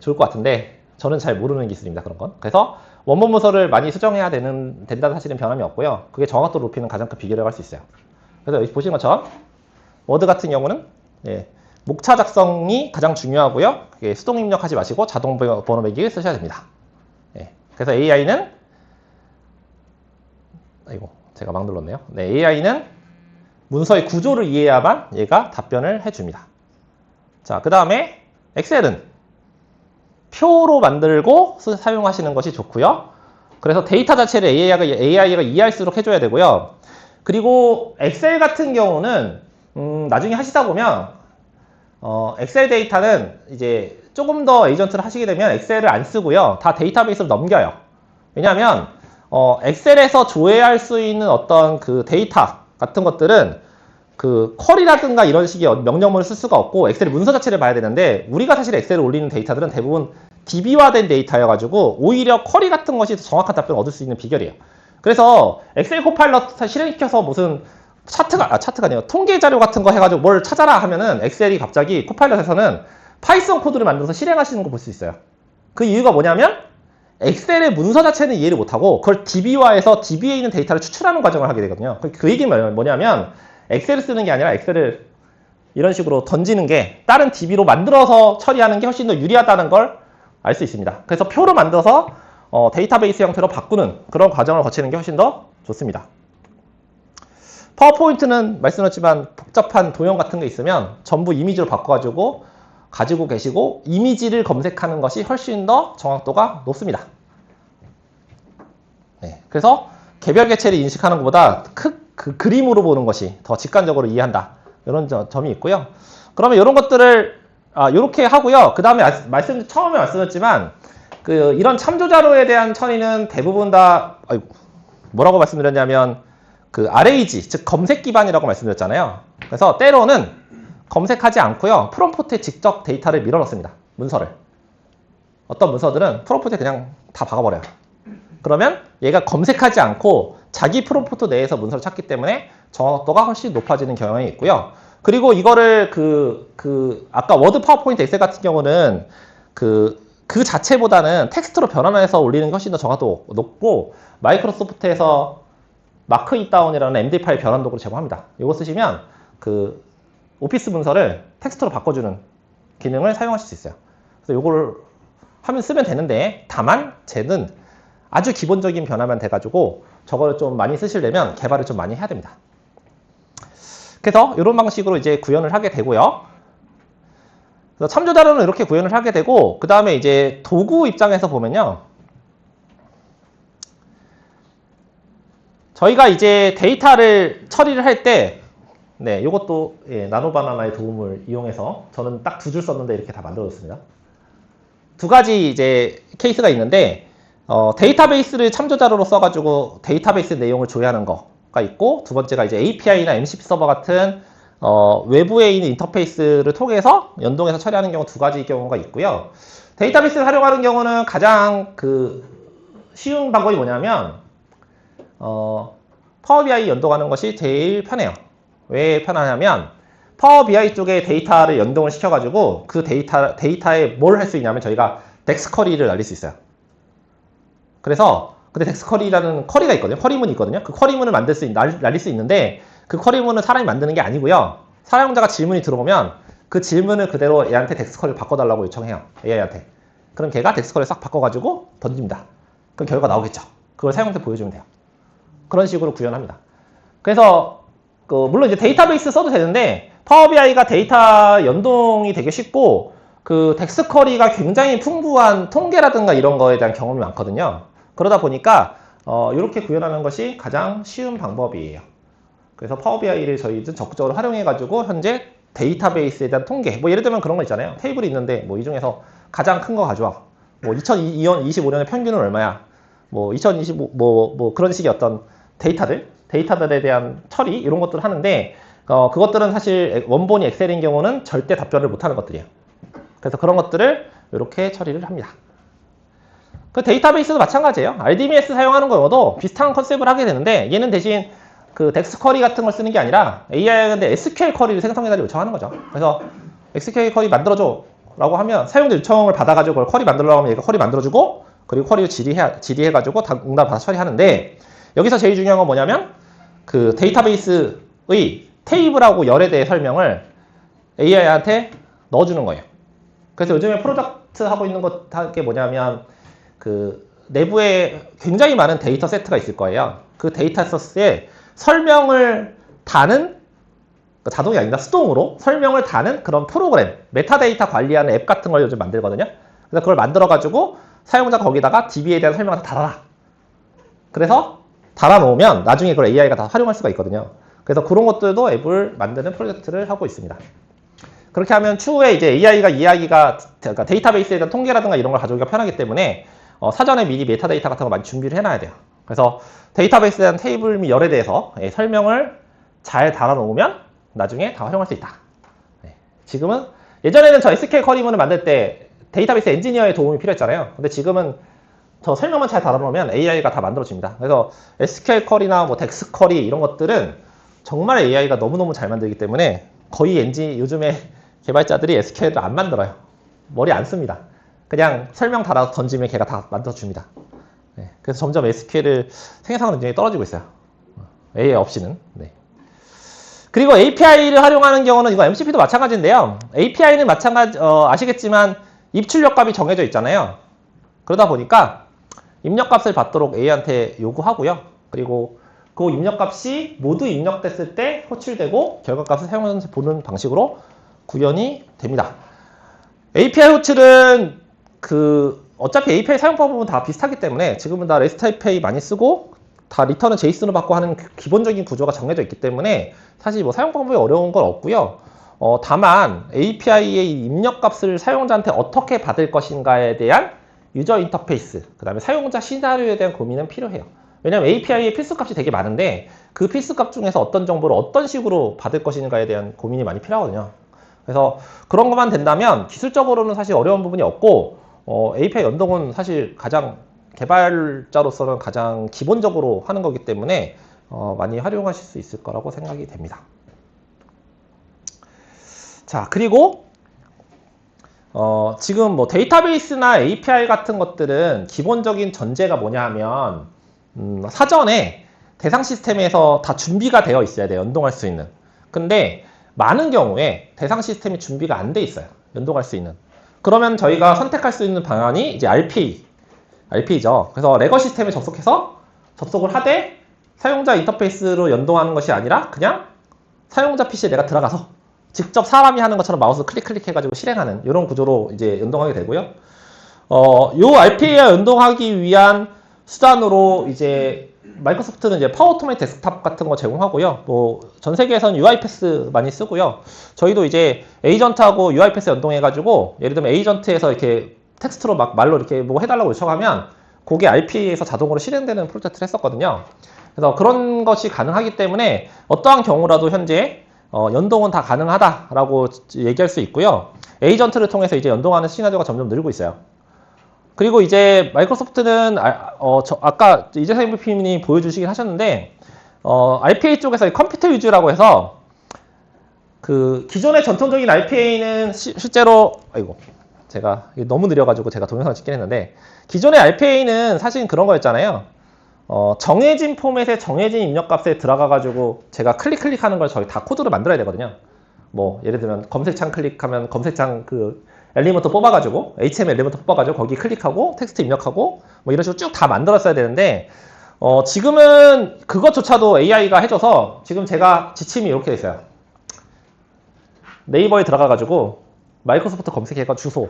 좋을 것 같은데 저는 잘 모르는 기술입니다, 그런 건. 그래서 원본 문서를 많이 수정해야 된다는 사실은 변함이 없고요. 그게 정확도를 높이는 가장 큰 비결이라고 할 수 있어요. 그래서 여기 보시는 것처럼 워드 같은 경우는 목차 작성이 가장 중요하고요. 수동 입력하지 마시고 자동 번호 매기를 쓰셔야 됩니다. 그래서 AI는 제가 막 눌렀네요. AI는 문서의 구조를 이해해야만 얘가 답변을 해줍니다. 자, 그 다음에 엑셀은 표로 만들고 사용하시는 것이 좋고요. 그래서 데이터 자체를 AI가 이해할수록 해줘야 되고요. 그리고 엑셀 같은 경우는 나중에 하시다 보면 엑셀 데이터는 이제 조금 더 에이전트를 하시게 되면 엑셀을 안 쓰고요. 다 데이터베이스로 넘겨요. 왜냐하면 엑셀에서 조회할 수 있는 어떤 그 데이터 같은 것들은 그 쿼리라든가 이런 식의 명령문을 쓸 수가 없고 엑셀의 문서 자체를 봐야 되는데 우리가 사실 엑셀을 올리는 데이터들은 대부분 DB화된 데이터여가지고 오히려 쿼리 같은 것이 더 정확한 답변을 얻을 수 있는 비결이에요. 그래서 엑셀 코파일럿 실행시켜서 무슨 차트가 아니에요. 통계 자료 같은 거 해가지고 뭘 찾아라 하면은 엑셀이 갑자기 코파일럿에서는 파이썬 코드를 만들어서 실행하시는 거 볼 수 있어요. 그 이유가 뭐냐면 엑셀의 문서 자체는 이해를 못하고 그걸 DB화해서 DB에 있는 데이터를 추출하는 과정을 하게 되거든요. 그 얘기는 뭐냐면 엑셀을 쓰는 게 아니라 엑셀을 이런 식으로 던지는 게 다른 DB로 만들어서 처리하는 게 훨씬 더 유리하다는 걸 알 수 있습니다. 그래서 표로 만들어서 데이터베이스 형태로 바꾸는 그런 과정을 거치는 게 훨씬 더 좋습니다. 파워포인트는 말씀드렸지만 복잡한 도형 같은 게 있으면 전부 이미지로 바꿔가지고 가지고 계시고 이미지를 검색하는 것이 훨씬 더 정확도가 높습니다. 그래서 개별 개체를 인식하는 것보다 그 그림으로 보는 것이 더 직관적으로 이해한다. 이런 점이 있고요. 그러면 이런 것들을 이렇게 하고요. 그 다음에 처음에 말씀드렸지만 이런 참조 자료에 대한 처리는 대부분 다 뭐라고 말씀드렸냐면 그 arrays, 즉 검색 기반이라고 말씀드렸잖아요. 그래서 때로는 검색하지 않고요. 프롬프트에 직접 데이터를 밀어넣습니다. 문서를. 어떤 문서들은 프롬프트에 그냥 다 박아버려요. 그러면 얘가 검색하지 않고 자기 프롬프트 내에서 문서를 찾기 때문에 정확도가 훨씬 높아지는 경향이 있고요. 그리고 이거를 아까 워드, 파워포인트, 엑셀 같은 경우는 그 자체보다는 텍스트로 변환해서 올리는 게 훨씬 더 정확도 높고, 마이크로소프트에서 마크잇다운이라는 MD 파일 변환 도구를 제공합니다. 이거 쓰시면 그 오피스 문서를 텍스트로 바꿔주는 기능을 사용하실 수 있어요. 그래서 이걸 쓰면 되는데, 다만 쟤는 아주 기본적인 변화만 돼가지고 저거를 좀 많이 쓰시려면 개발을 좀 많이 해야 됩니다. 그래서 이런 방식으로 이제 구현을 하게 되고요. 그래서 참조 자료는 이렇게 구현을 하게 되고, 그 다음에 이제 도구 입장에서 보면요. 저희가 이제 데이터를 처리를 할 때, 네, 이것도 나노바나나의 도움을 이용해서 저는 딱 2줄 썼는데 이렇게 다 만들어줬습니다. 2가지 이제 케이스가 있는데, 데이터베이스를 참조 자료로 써가지고 데이터베이스 내용을 조회하는 거가 있고, 두 번째가 이제 API나 MCP 서버 같은 외부에 있는 인터페이스를 통해서 연동해서 처리하는 경우 2가지 경우가 있고요. 데이터베이스를 활용하는 경우는 가장 쉬운 방법이 뭐냐면, 파워 BI 연동하는 것이 제일 편해요. 왜 편하냐면, 파워 BI 쪽에 데이터를 연동을 시켜가지고 그 데이터에 뭘 할 수 있냐면 저희가 덱스 쿼리를 날릴 수 있어요. 그래서 근데 덱스 쿼리라는 쿼리가 있거든요. 쿼리문이 있거든요. 그 쿼리문을 날릴 수 있는데, 그 쿼리문은 사람이 만드는 게 아니고요. 사용자가 질문이 들어오면 그 질문을 그대로 얘한테 덱스 쿼리를 바꿔달라고 요청해요. AI한테. 그럼 걔가 덱스 쿼리를 싹 바꿔가지고 던집니다. 그럼 결과가 나오겠죠. 그걸 사용자한테 보여주면 돼요. 그런 식으로 구현합니다. 그래서 물론 이제 데이터베이스 써도 되는데, 파워 BI가 데이터 연동이 되게 쉽고, 그 덱스 쿼리가 굉장히 풍부한 통계라든가 이런 거에 대한 경험이 많거든요. 그러다 보니까 이렇게 구현하는 것이 가장 쉬운 방법이에요. 그래서 파워 BI를 저희는 적극적으로 활용해가지고 현재 데이터베이스에 대한 통계, 뭐 예를 들면 그런 거 있잖아요. 테이블이 있는데 뭐 이 중에서 가장 큰 거 가져와. 뭐 2025년의 평균은 얼마야? 뭐 2025 뭐 그런 식의 어떤 데이터들에 대한 처리 이런 것들을 하는데, 그것들은 사실 원본이 엑셀인 경우는 절대 답변을 못하는 것들이에요. 그래서 그런 것들을 이렇게 처리를 합니다. 그 데이터베이스도 마찬가지예요. RDBMS 사용하는 거여도 비슷한 컨셉을 하게 되는데, 얘는 대신 그 덱스 쿼리 같은 걸 쓰는 게 아니라 AI가 근데 SQL 쿼리를 생성해달라고 요청하는 거죠. 그래서 SQL 쿼리 만들어줘 라고 하면 사용자 요청을 받아가지고 그걸 쿼리 만들려고 하면 얘가 쿼리 만들어주고, 그리고 쿼리를 질의해가지고 응답 받아서 처리하는데, 여기서 제일 중요한 건 뭐냐면 그 데이터베이스의 테이블하고 열에 대해 설명을 AI한테 넣어주는 거예요. 그래서 요즘에 프로젝트 하고 있는 게 뭐냐면, 그 내부에 굉장히 많은 데이터 세트가 있을 거예요. 그 데이터 세트에 설명을 다는, 자동이 아니라 수동으로 설명을 다는 그런 프로그램, 메타데이터 관리하는 앱 같은 걸 요즘 만들거든요. 그래서 그걸 만들어가지고 사용자 거기다가 DB에 대한 설명을 다 달아라. 그래서 달아놓으면 나중에 그걸 AI가 다 활용할 수가 있거든요. 그래서 그런 것들도 앱을 만드는 프로젝트를 하고 있습니다. 그렇게 하면 추후에 이제 AI가 그러니까 데이터베이스에 대한 통계라든가 이런 걸 가져오기가 편하기 때문에 사전에 미리 메타데이터 같은 거 많이 준비를 해놔야 돼요. 그래서 데이터베이스에 대한 테이블 및 열에 대해서 설명을 잘 달아놓으면 나중에 다 활용할 수 있다. 지금은, 예전에는 저 SQL 쿼리문을 만들 때 데이터베이스 엔지니어의 도움이 필요했잖아요. 근데 지금은 저 설명만 잘 달아놓으면 AI가 다 만들어줍니다. 그래서 SQL 쿼리나 뭐 덱스 쿼리 이런 것들은 정말 AI가 너무너무 잘 만들기 때문에 거의 요즘에 개발자들이 SQL을 안 만들어요. 머리 안 씁니다. 그냥 설명 달아서 던지면 걔가 다 만들어줍니다. 그래서 점점 SQL을 생산하는 능력이 떨어지고 있어요. AI 없이는. 그리고 API를 활용하는 경우는 이거 MCP도 마찬가지인데요. API는 아시겠지만 입출력 값이 정해져 있잖아요. 그러다 보니까 입력값을 받도록 A한테 요구하고요. 그리고 그 입력값이 모두 입력됐을 때 호출되고 결과값을 사용자한테 보는 방식으로 구현이 됩니다. API 호출은 어차피 API 사용 방법은 다 비슷하기 때문에 지금은 다 REST API 많이 쓰고 다 리턴은 JSON으로 받고 하는 기본적인 구조가 정해져 있기 때문에 사실 뭐 사용 방법이 어려운 건 없고요. 다만 API의 입력값을 사용자한테 어떻게 받을 것인가에 대한 유저 인터페이스, 그 다음에 사용자 시나리오에 대한 고민은 필요해요. 왜냐하면 API의 필수값이 되게 많은데 그 필수 값 중에서 어떤 정보를 어떤 식으로 받을 것인가에 대한 고민이 많이 필요하거든요. 그래서 그런 것만 된다면 기술적으로는 사실 어려운 부분이 없고 API 연동은 사실 가장 개발자로서는 가장 기본적으로 하는 거기 때문에 많이 활용하실 수 있을 거라고 생각이 됩니다. 자, 그리고 지금 뭐 데이터베이스나 API 같은 것들은 기본적인 전제가 뭐냐 하면 사전에 대상 시스템에서 다 준비가 되어 있어야 돼요. 연동할 수 있는. 근데 많은 경우에 대상 시스템이 준비가 안 돼 있어요. 연동할 수 있는. 그러면 저희가 선택할 수 있는 방안이 이제 RPA죠. 그래서 레거 시스템에 접속해서 접속을 하되 사용자 인터페이스로 연동하는 것이 아니라 그냥 사용자 PC에 내가 들어가서 직접 사람이 하는 것처럼 마우스 클릭 해가지고 실행하는 이런 구조로 이제 연동하게 되고요. 요 RPA와 연동하기 위한 수단으로 이제 마이크로소프트는 이제 파워 오토메이트 데스크탑 같은 거 제공하고요. 뭐 전 세계에서는 UiPath 많이 쓰고요. 저희도 이제 에이전트하고 UiPath 연동해가지고 예를 들면 에이전트에서 이렇게 텍스트로 막 말로 이렇게 뭐 해달라고 요청하면 그게 RPA에서 자동으로 실행되는 프로젝트를 했었거든요. 그래서 그런 것이 가능하기 때문에 어떠한 경우라도 현재 연동은 다 가능하다라고 얘기할 수 있고요. 에이전트를 통해서 이제 연동하는 시나리오가 점점 늘고 있어요. 그리고 이제 마이크로소프트는 아까 이재상 MVP님이 보여주시긴 하셨는데 RPA 쪽에서 컴퓨터 위주라고 해서 그 기존의 전통적인 RPA는 실제로 제가 너무 느려가지고 제가 동영상 찍긴 했는데 기존의 RPA는 사실 그런 거였잖아요. 정해진 포맷에 정해진 입력값에 들어가가지고 제가 클릭하는 걸 저희 다 코드로 만들어야 되거든요. 뭐 예를 들면 검색창 클릭하면 검색창 그 엘리먼트 뽑아가지고 HTML 엘리먼트 뽑아가지고 거기 클릭하고 텍스트 입력하고 뭐 이런 식으로 쭉 다 만들었어야 되는데 지금은 그것조차도 AI가 해줘서 지금 제가 지침이 이렇게 돼 있어요. 네이버에 들어가가지고 마이크로소프트 검색해가 주소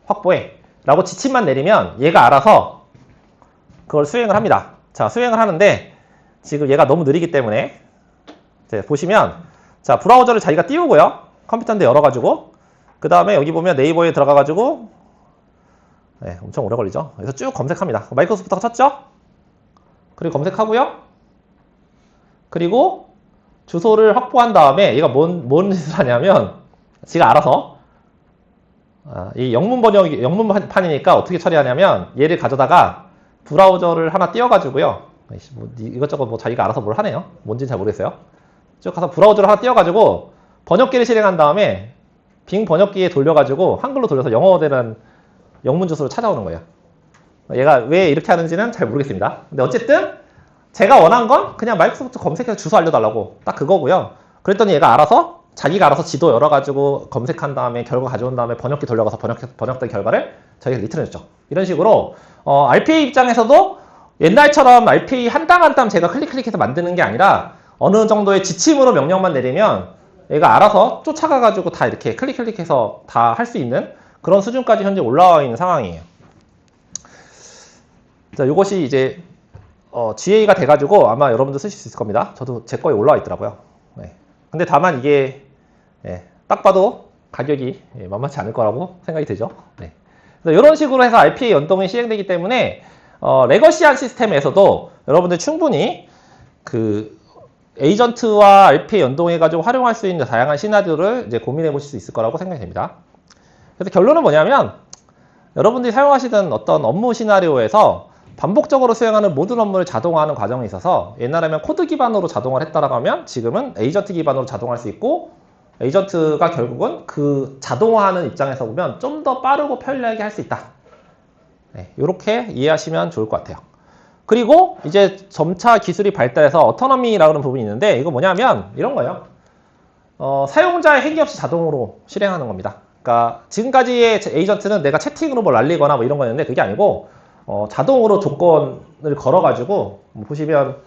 확보해 라고 지침만 내리면 얘가 알아서 그걸 수행을 합니다. 자, 수행을 하는데 지금 얘가 너무 느리기 때문에 보시면 자 브라우저를 자기가 띄우고요. 컴퓨터인데 열어가지고 그 다음에 여기 보면 네이버에 들어가가지고 엄청 오래 걸리죠. 그래서 쭉 검색합니다. 마이크로소프트가 쳤죠? 그리고 검색하고요. 그리고 주소를 확보한 다음에 얘가 뭔 짓을 하냐면 지가 알아서 이 영문판이니까 어떻게 처리하냐면 얘를 가져다가 브라우저를 하나 띄워가지고요. 뭐 이것저것 뭐 자기가 알아서 뭘 하네요. 뭔지는 잘 모르겠어요. 쭉 가서 브라우저를 하나 띄워가지고 번역기를 실행한 다음에 빙 번역기에 돌려가지고 한글로 돌려서 영어로 되는 영문 주소를 찾아오는 거예요. 얘가 왜 이렇게 하는지는 잘 모르겠습니다. 근데 어쨌든 제가 원한 건 그냥 마이크로소프트 검색해서 주소 알려달라고 딱 그거고요. 그랬더니 얘가 알아서 자기가 알아서 지도 열어가지고 검색한 다음에 결과 가져온 다음에 번역기 돌려가서 번역된 결과를 저희가 리턴해줬죠. 이런 식으로 RPA 입장에서도 옛날처럼 RPA 한 땀 한 땀 제가 클릭해서 만드는 게 아니라 어느 정도의 지침으로 명령만 내리면 얘가 알아서 쫓아가가지고 다 이렇게 클릭해서 다 할 수 있는 그런 수준까지 현재 올라와 있는 상황이에요. 자, 이것이 이제 GA가 돼가지고 아마 여러분들 쓰실 수 있을 겁니다. 저도 제 거에 올라와 있더라고요. 근데 다만 이게 딱 봐도 가격이 만만치 않을 거라고 생각이 들죠. 그래서 이런 식으로 해서 RPA 연동이 시행되기 때문에 레거시한 시스템에서도 여러분들 충분히 그 에이전트와 RPA 연동해가지고 활용할 수 있는 다양한 시나리오를 이제 고민해 보실 수 있을 거라고 생각이 됩니다. 그래서 결론은 뭐냐면 여러분들이 사용하시던 어떤 업무 시나리오에서 반복적으로 수행하는 모든 업무를 자동화하는 과정에 있어서 옛날에는 코드 기반으로 자동화를 했다라고 하면 지금은 에이전트 기반으로 자동화할 수 있고 에이전트가 결국은 그 자동화하는 입장에서 보면 좀 더 빠르고 편리하게 할 수 있다. 이렇게 이해하시면 좋을 것 같아요. 그리고 이제 점차 기술이 발달해서 어토노미라는 부분이 있는데 이거 뭐냐면 이런 거예요. 사용자의 행위 없이 자동으로 실행하는 겁니다. 그러니까 지금까지의 에이전트는 내가 채팅으로 뭘 날리거나 뭐 이런 거였는데 그게 아니고 자동으로 조건을 걸어가지고 보시면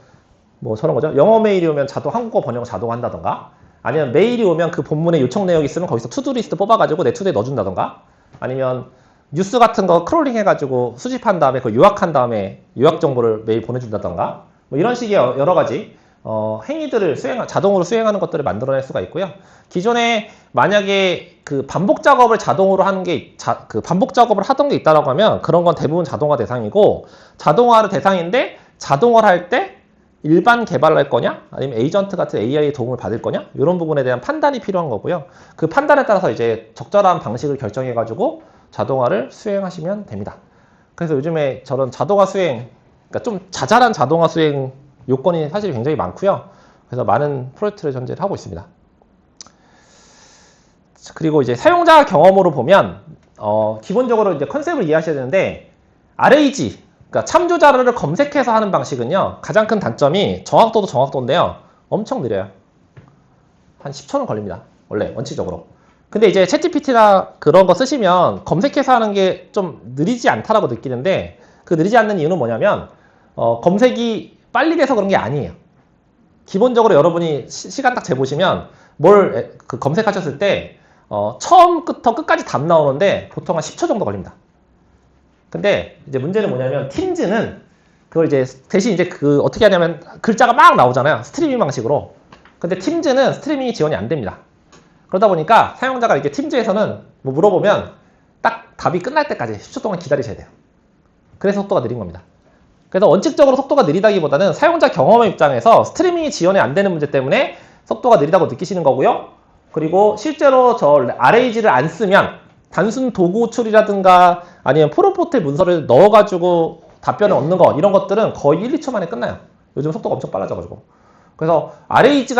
뭐 저런 거죠. 영어 메일이 오면 한국어 번역을 자동 한다던가 아니면 메일이 오면 그 본문에 요청 내역이 있으면 거기서 투두 리스트 뽑아가지고 내 투두에 넣어준다던가 아니면 뉴스 같은 거 크롤링 해가지고 수집한 다음에 그 요약한 다음에 요약 정보를 메일 보내준다던가 뭐 이런 식의 여러 가지 행위들을 자동으로 수행하는 것들을 만들어낼 수가 있고요. 기존에 만약에 그 반복 작업을 자동으로 하는 반복 작업을 하던 게 있다라고 하면 그런 건 대부분 자동화 대상이고 자동화를 대상인데 자동화를 할 때 일반 개발할 거냐 아니면 에이전트 같은 AI의 도움을 받을 거냐 이런 부분에 대한 판단이 필요한 거고요. 그 판단에 따라서 이제 적절한 방식을 결정해 가지고 자동화를 수행하시면 됩니다. 그래서 요즘에 저런 자동화 수행, 그러니까 좀 자잘한 자동화 수행 요건이 사실 굉장히 많고요. 그래서 많은 프로젝트를 전제를 하고 있습니다. 그리고 이제 사용자 경험으로 보면 기본적으로 이제 컨셉을 이해하셔야 되는데 RAG, 그러니까 참조 자료를 검색해서 하는 방식은요. 가장 큰 단점이 정확도도 정확도인데요. 엄청 느려요. 한 10초는 걸립니다. 원래 원칙적으로. 근데 이제 챗GPT나 그런 거 쓰시면 검색해서 하는 게 좀 느리지 않다라고 느끼는데 그 느리지 않는 이유는 뭐냐면 검색이 빨리 돼서 그런 게 아니에요. 기본적으로 여러분이 시간 딱 재보시면 뭘 검색하셨을 때 처음부터 끝까지 답 나오는데 보통 한 10초 정도 걸립니다. 근데 이제 문제는 뭐냐면 팀즈는 그걸 이제 대신 이제 어떻게 하냐면 글자가 막 나오잖아요. 스트리밍 방식으로. 근데 팀즈는 스트리밍이 지원이 안 됩니다. 그러다 보니까 사용자가 이렇게 팀즈에서는 뭐 물어보면 딱 답이 끝날 때까지 10초 동안 기다리셔야 돼요. 그래서 속도가 느린 겁니다. 그래서 원칙적으로 속도가 느리다기보다는 사용자 경험의 입장에서 스트리밍이 지원이 안 되는 문제 때문에 속도가 느리다고 느끼시는 거고요. 그리고 실제로 저 RAG를 안 쓰면 단순 도구 호출이라든가 아니면 프롬프트에 문서를 넣어가지고 답변을 얻는 거 이런 것들은 거의 1, 2초 만에 끝나요. 요즘 속도가 엄청 빨라져가지고. 그래서 RAG,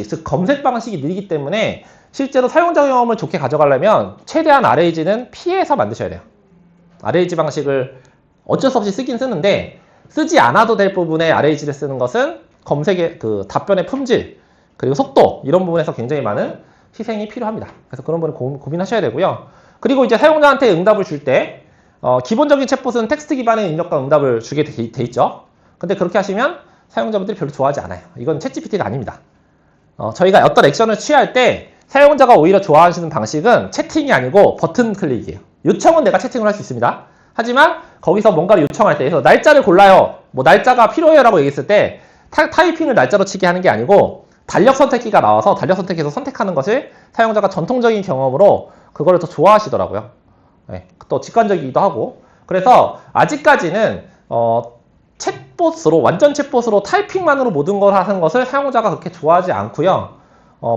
즉 검색 방식이 느리기 때문에 실제로 사용자 경험을 좋게 가져가려면 최대한 RAG는 피해서 만드셔야 돼요. RAG 방식을 어쩔 수 없이 쓰긴 쓰는데 쓰지 않아도 될 부분에 RAG를 쓰는 것은 검색의 답변의 품질 그리고 속도 이런 부분에서 굉장히 많은 희생이 필요합니다. 그래서 그런 부분을 고민하셔야 되고요. 그리고 이제 사용자한테 응답을 줄 때 기본적인 챗봇은 텍스트 기반의 입력과 응답을 주게 돼 있죠. 근데 그렇게 하시면 사용자분들이 별로 좋아하지 않아요. 이건 챗GPT가 아닙니다. 저희가 어떤 액션을 취할 때 사용자가 오히려 좋아하시는 방식은 채팅이 아니고 버튼 클릭이에요. 요청은 내가 채팅을 할 수 있습니다. 하지만 거기서 뭔가를 요청할 때, 그래서 날짜를 골라요. 뭐 날짜가 필요해요 라고 얘기했을 때 타이핑을 날짜로 치게 하는 게 아니고 달력 선택기가 나와서 달력 선택해서 선택하는 것을 사용자가 전통적인 경험으로 그거를 더 좋아하시더라고요. 네, 또 직관적이기도 하고. 그래서 아직까지는 챗봇으로 완전 챗봇으로 타이핑만으로 모든 걸 하는 것을 사용자가 그렇게 좋아하지 않고요.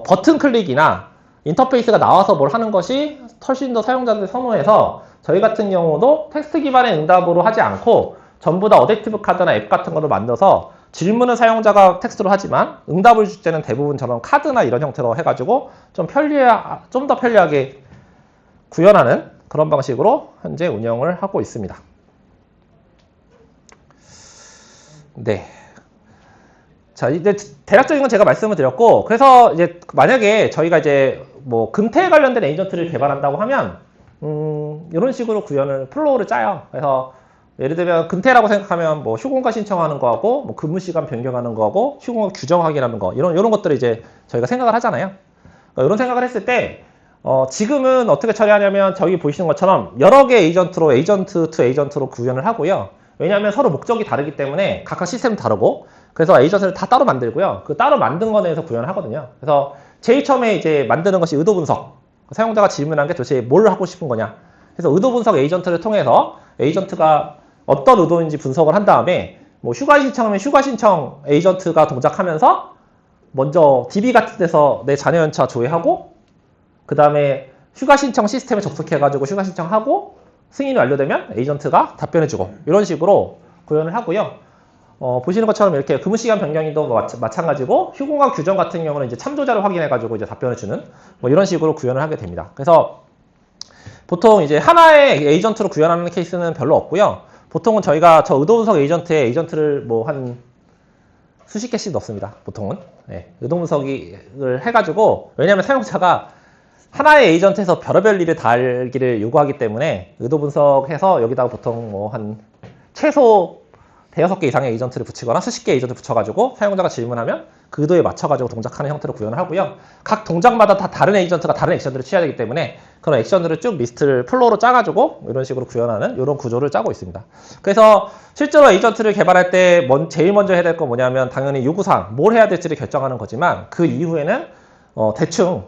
버튼 클릭이나 인터페이스가 나와서 뭘 하는 것이 훨씬 더 사용자들이 선호해서 저희 같은 경우도 텍스트 기반의 응답으로 하지 않고 전부 다 어댑티브 카드나 앱 같은 거를 만들어서 질문은 사용자가 텍스트로 하지만 응답을 줄 때는 대부분 저런 카드나 이런 형태로 해가지고 좀 더 편리하게 구현하는 그런 방식으로 현재 운영을 하고 있습니다. 네. 자, 이제 대략적인 건 제가 말씀을 드렸고, 그래서 이제 만약에 저희가 이제 뭐 금태에 관련된 에이전트를 개발한다고 하면, 이런 식으로 구현을, 플로우를 짜요. 그래서 예를 들면 금태라고 생각하면 뭐 휴공과 신청하는 거하고, 뭐 근무 시간 변경하는 거하고, 휴공과 규정 확인하는 거, 이런 것들을 이제 저희가 생각을 하잖아요. 이런 생각을 했을 때, 지금은 어떻게 처리하냐면 저기 보시는 것처럼 여러 개의 에이전트로 에이전트 투 에이전트로 구현을 하고요. 왜냐하면 서로 목적이 다르기 때문에 각각 시스템도 다르고 그래서 에이전트를 다 따로 만들고요. 그 따로 만든 거에 대해서 구현을 하거든요. 그래서 제일 처음에 이제 만드는 것이 의도 분석. 사용자가 질문한 게 도대체 뭘 하고 싶은 거냐. 그래서 의도 분석 에이전트를 통해서 에이전트가 어떤 의도인지 분석을 한 다음에 뭐 휴가 신청하면 휴가 신청 에이전트가 동작하면서 먼저 DB 같은 데서 내 자녀 연차 조회하고 그 다음에 휴가 신청 시스템에 접속해가지고 휴가 신청하고 승인이 완료되면 에이전트가 답변해주고 이런 식으로 구현을 하고요. 보시는 것처럼 이렇게 근무시간 변경도 마찬가지고 휴공과 규정 같은 경우는 이제 참조자를 확인해가지고 이제 답변해주는 뭐 이런 식으로 구현을 하게 됩니다. 그래서 보통 이제 하나의 에이전트로 구현하는 케이스는 별로 없고요. 보통은 저희가 저 의도 분석 에이전트에 에이전트를 뭐 한 수십 개씩 넣습니다. 보통은 의도 분석을 해가지고 왜냐하면 사용자가 하나의 에이전트에서 별의별 일을 다 알기를 요구하기 때문에 의도 분석해서 여기다가 보통 뭐 한 최소 대여섯 개 이상의 에이전트를 붙이거나 수십 개의 에이전트 붙여가지고 사용자가 질문하면 그 의도에 맞춰가지고 동작하는 형태로 구현을 하고요. 각 동작마다 다 다른 에이전트가 다른 액션들을 취해야 되기 때문에 그런 액션들을 쭉 리스트를 플로우로 짜가지고 이런 식으로 구현하는 이런 구조를 짜고 있습니다. 그래서 실제로 에이전트를 개발할 때 제일 먼저 해야 될 건 뭐냐면 당연히 요구사항, 뭘 해야 될지를 결정하는 거지만 그 이후에는 대충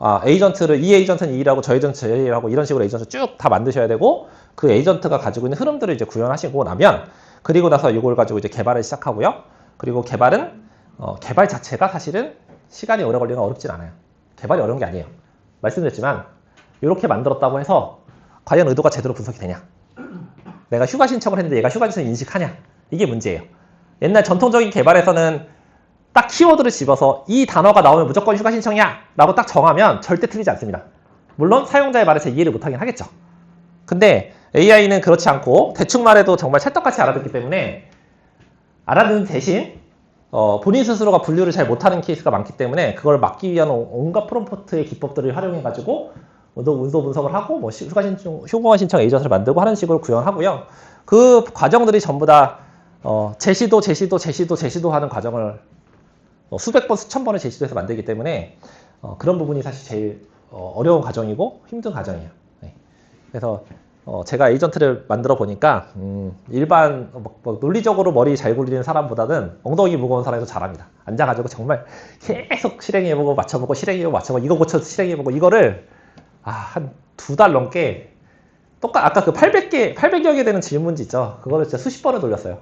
에이전트를 이 에이전트는 이라고 저 에이전트 저 A라고 이런 식으로 에이전트 쭉 다 만드셔야 되고 그 에이전트가 가지고 있는 흐름들을 이제 구현하시고 나면 그리고 나서 이걸 가지고 이제 개발을 시작하고요. 그리고 개발은 개발 자체가 사실은 시간이 오래 걸리거나 어렵진 않아요. 개발이 어려운 게 아니에요. 말씀드렸지만 이렇게 만들었다고 해서 과연 의도가 제대로 분석이 되냐? 내가 휴가 신청을 했는데 얘가 휴가 신청 인식하냐? 이게 문제예요. 옛날 전통적인 개발에서는 딱 키워드를 집어서 이 단어가 나오면 무조건 휴가 신청이야 라고 딱 정하면 절대 틀리지 않습니다. 물론 사용자의 말을 잘 이해를 못하긴 하겠죠. 근데 AI는 그렇지 않고 대충 말해도 정말 찰떡같이 알아듣기 때문에 알아듣는 대신 본인 스스로가 분류를 잘 못하는 케이스가 많기 때문에 그걸 막기 위한 온갖 프롬프트의 기법들을 활용해가지고 문서 분석을 하고 뭐 휴가 신청 에이전트를 만들고 하는 식으로 구현하고요. 그 과정들이 전부 다 제시도 하는 과정을 수백 번, 수천 번을 제시도해서 만들기 때문에 그런 부분이 사실 제일 어려운 과정이고 힘든 과정이에요. 네. 그래서 제가 에이전트를 만들어 보니까 일반 논리적으로 머리 잘 굴리는 사람보다는 엉덩이 무거운 사람이 더 잘합니다. 앉아가지고 정말 계속 실행해보고 맞춰보고 실행해보고 맞춰보고 이거 고쳐서 실행해보고 이거를 한 2달 넘게 아까 그 800여 개 되는 질문지 있죠. 그거를 진짜 수십 번을 돌렸어요.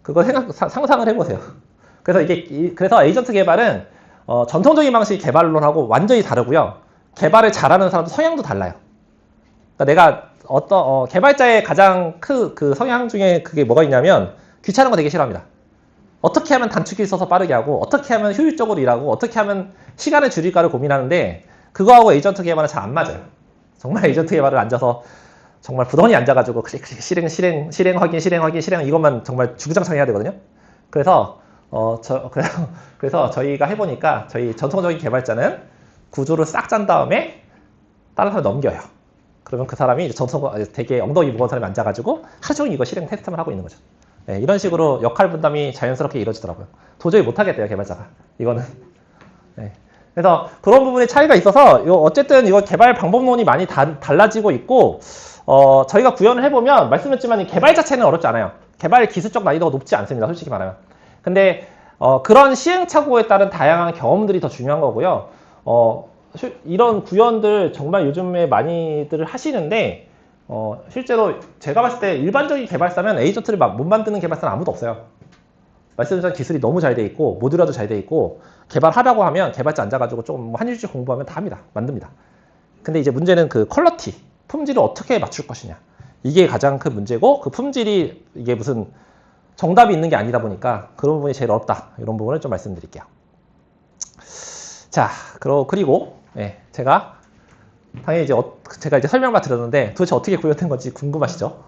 그거 상상을 해보세요. 그래서 에이전트 개발은 전통적인 방식 개발론하고 완전히 다르고요. 개발을 잘하는 사람도 성향도 달라요. 그러니까 내가 개발자의 가장 그 성향 중에 그게 뭐가 있냐면 귀찮은 거 되게 싫어합니다. 어떻게 하면 단축키 써서 빠르게 하고 어떻게 하면 효율적으로 일하고 어떻게 하면 시간을 줄일까를 고민하는데 그거하고 에이전트 개발은 잘 안 맞아요. 정말 에이전트 개발을 앉아서 정말 부단히 앉아가지고 실행 확인 이것만 정말 주구장창 해야 되거든요. 그래서 저희가 해보니까 저희 전통적인 개발자는 구조를 싹 짠 다음에 다른 사람 넘겨요. 그러면 그 사람이 되게 엉덩이 무거운 사람이 앉아가지고 하루 종일 이거 실행 테스트만 하고 있는 거죠. 네, 이런 식으로 역할 분담이 자연스럽게 이루어지더라고요. 도저히 못하겠대요, 개발자가. 이거는. 네. 그래서 그런 부분에 차이가 있어서 어쨌든 이거 개발 방법론이 많이 달라지고 있고 저희가 구현을 해보면 말씀드렸지만 이 개발 자체는 어렵지 않아요. 개발 기술적 난이도가 높지 않습니다. 솔직히 말하면. 근데 그런 시행착오에 따른 다양한 경험들이 더 중요한 거고요. 이런 구현들 정말 요즘에 많이들 하시는데 실제로 제가 봤을 때 일반적인 개발사면 에이전트를 못 만드는 개발사는 아무도 없어요. 말씀드린 기술이 너무 잘 돼 있고 모듈화도 잘 돼 있고 개발하라고 하면 개발자 앉아가지고 좀 한 일주일 공부하면 다 합니다. 만듭니다. 근데 이제 문제는 그 퀄리티, 품질을 어떻게 맞출 것이냐. 이게 가장 큰 문제고 그 품질이 이게 무슨 정답이 있는 게 아니다 보니까 그런 부분이 제일 어렵다. 이런 부분을 좀 말씀드릴게요. 자, 그리고 제가 당연히 제가 이제 설명만 드렸는데 도대체 어떻게 구현된 건지 궁금하시죠?